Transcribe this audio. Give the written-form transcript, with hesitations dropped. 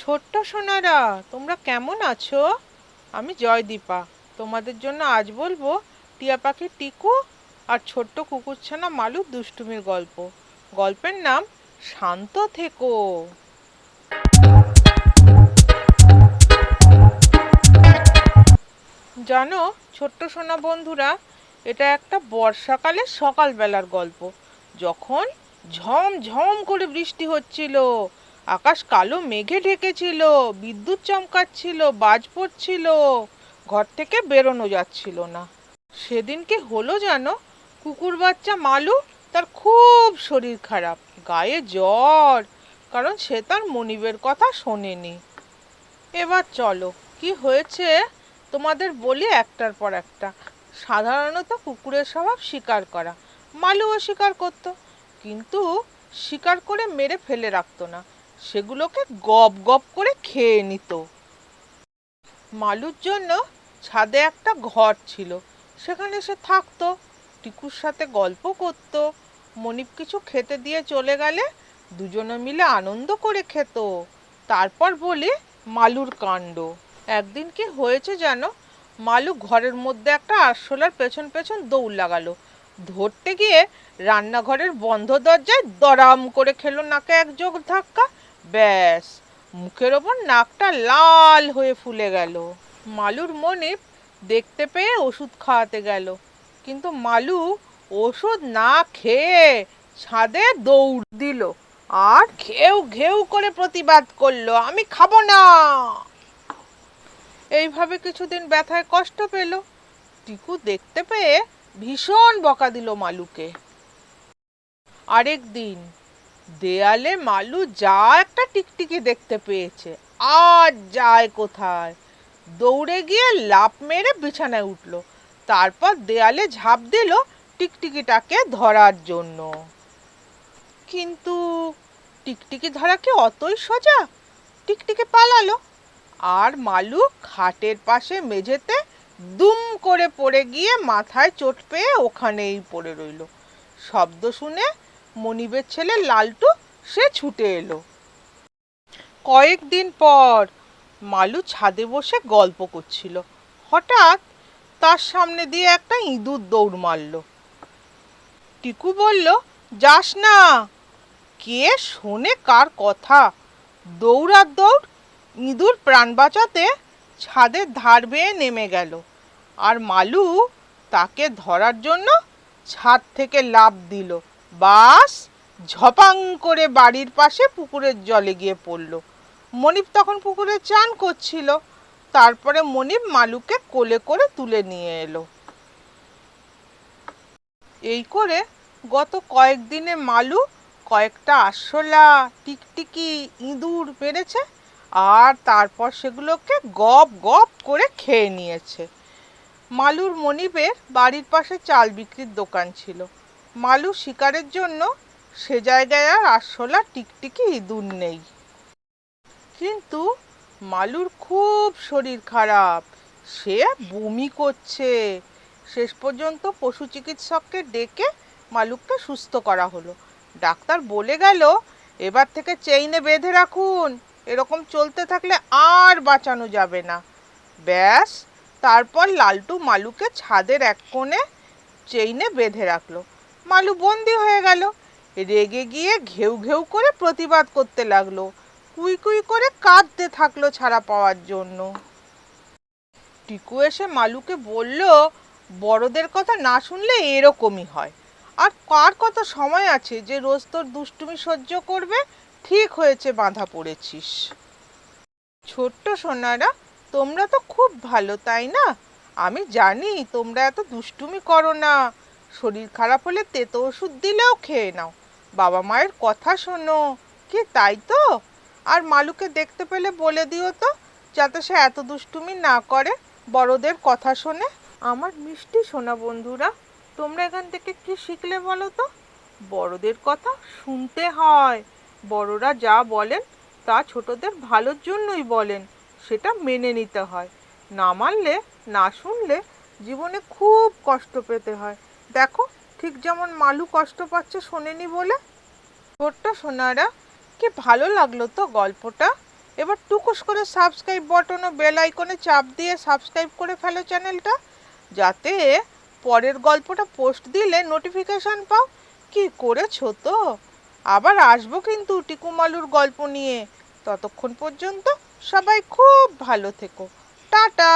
ছোট্ট সোনারা, তোমরা কেমন আছো? আমি জয়দীপা। তোমাদের জন্য আজ বলবো টিয়া পাখি টিকু আর ছোট্ট কুকুরছানা মালুর দুষ্টুমির গল্প। গল্পের নাম শান্ত থেকো। জানো ছোট্ট সোনা বন্ধুরা, এটা একটা বর্ষাকালের সকালবেলার গল্প, যখন ঝমঝম করে বৃষ্টি হচ্ছিল, আকাশ কালো মেঘে ঢেকেছিল, বিদ্যুৎ চমকাচ্ছিল, বাজ পড়ছিল, ঘর থেকে বেরোনো যাচ্ছিল না। সেদিন কি হলো জানো? কুকুর বাচ্চা মালু, তার খুব শরীর খারাপ, গায়ে জ্বর, কারণ সে তার মনিবের কথা শোনেনি। এবার চলো, কি হয়েছে তোমাদের বলি একটার পর একটা। সাধারণত কুকুরের স্বভাব শিকার করা। মালুও শিকার করত, কিন্তু শিকার করে মেরে ফেলে রাখতো না, সেগুলোকে গপ গপ করে খেয়ে নিত। মালুর জন্য ছাদে একটা ঘর ছিল, সেখানে সে থাকতো, টিকুর সাথে গল্প করত। মনিব কিছু খেতে দিয়ে চলে গেলে দুজনে মিলে আনন্দ করে খেত। তারপর বলি মালুর কাণ্ড। একদিন কি হয়েছে জানো? মালু ঘরের মধ্যে একটা আরশোলার পেছন পেছন দৌড় লাগালো। ধরতে গিয়ে রান্নাঘরের বন্ধ দরজায় দড়াম করে খেলো নাকে এক যোগ ধাক্কা। ব্যাস, মুখের ওপর নাকটা লাল হয়ে ফুলে গেল। মালুর মনিব দেখতে পেয়ে ওষুধ খাওয়াতে গেল, কিন্তু মালু ওষুধ না খেয়ে ছাদে দৌড় দিল আর ঘেউ ঘেউ করে প্রতিবাদ করলো, আমি খাবো না। এইভাবে কিছুদিন ব্যথায় কষ্ট পেল। টিকু দেখতে পেয়ে ভীষণ বকা দিল মালুকে। আরেক দিন দেয়ালে মালু যা একটা টিকটিকি দেখতে পেয়েছে, আর যায় কোথায়, দৌড়ে গিয়ে লাফ মেরে বিছানায় উঠল, তারপর দেয়ালে ঝাঁপ দিল টিকটিকিটাকে ধরার জন্য। কিন্তু টিকটিকি ধরা কি অতই সোজা? টিকটিকি পালালো, আর মালু খাটের পাশে মেঝেতে দুম করে পড়ে গিয়ে মাথায় চোট পেয়ে ওখানেই পড়ে রইল। শব্দ শুনে মনিবের ছেলে লালটু সে ছুটে এলো। কয়েকদিন পর মালু ছাদে বসে গল্প করছিল, হঠাৎ তার সামনে দিয়ে একটা ইঁদুর দৌড় মারল। টিকু বলল, যাস না। কে শোনে কার কথা? দৌড় আর দৌড়, ইঁদুর প্রাণ বাঁচাতে ছাদের ধার বেয়ে নেমে গেল, আর মালু তাকে ধরার জন্য ছাদ থেকে লাফ দিল। বাস, ঝপাং করে বাড়ির পাশে পুকুরের জলে গিয়ে পড়ল। মনিব তখন পুকুরে চান করছিল। তারপরে মনিব মালুকে কোলে করে তুলে নিয়ে এলো। এই করে গত কয়েকদিনে মালু কয়েকটা আরশোলা, টিকটিকি, ইঁদুর মেরেছে, আর তারপর সেগুলোকে গপ গপ করে খেয়ে নিয়েছে। মালুর মনিবের বাড়ির পাশে চাল বিক্রির দোকান ছিল। মালু শিকারের জন্য সে জায়গায় আর আরশোলা, টিকটিকি, ইঁদুর নেই। কিন্তু মালুর খুব শরীর খারাপ, সে বমি করছে। শেষ পর্যন্ত পশু চিকিৎসককে ডেকে মালুককে সুস্থ করা হলো। ডাক্তার বলে গেল, এবার থেকে চেইনে বেঁধে রাখুন, এরকম চলতে থাকলে আর বাঁচানো যাবে না। ব্যাস, তারপর লালটু মালুকে ছাদের এক কোণে চেইনে বেঁধে রাখলো। মালু বন্দি হয়ে গেল। রেগে গিয়ে ঘেউ ঘেউ করে প্রতিবাদ করতে লাগলো, কুই কুই করে কাঁদতে থাকলো ছাড়া পাওয়ার জন্য। টিকু এসে মালুকে বলল, বড়দের কথা না শুনলে এরকমই হয়, আর কার কত সময় আছে যে রোজ তোর দুষ্টুমি সহ্য করবে? ঠিক হয়েছে, বাঁধা পড়েছিস। ছোট্ট সোনারা, তোমরা তো খুব ভালো, তাই না? আমি জানি তোমরা এত দুষ্টুমি করো না। শরীর খারাপ হলে তেতো ওষুধ দিলেও খেয়ে নাও, বাবা মায়ের কথা শোনো, কি তাই তো? আর মালুকে দেখতে পেলে বলে দিও তো, যাতে সে এত দুষ্টুমি না করে, বড়দের কথা শোনে। আমার মিষ্টি সোনা বন্ধুরা, তোমরা এখান থেকে কি শিখলে বলো তো? বড়দের কথা শুনতে হয়। বড়রা যা বলেন তা ছোটদের ভালোর জন্যই বলেন, সেটা মেনে নিতে হয়। না মানলে, না শুনলে জীবনে খুব কষ্ট পেতে হয়। দেখো, ঠিক যেমন মালু কষ্ট পাচ্ছে শোনেনি বলে। ছোট্ট সোনারা, কি ভালো লাগলো তো গল্পটা? এবার টুকুস করে সাবস্ক্রাইব বাটন ও বেল আইকনে চাপ দিয়ে সাবস্ক্রাইব করে ফেলো চ্যানেলটা, যাতে পরের গল্পটা পোস্ট দিলে নোটিফিকেশন পাও। কি করেছো তো? আবার আসবো কিন্তু টিকুমালুর গল্প নিয়ে। ততক্ষণ পর্যন্ত সবাই খুব ভালো থেকো। টাটা।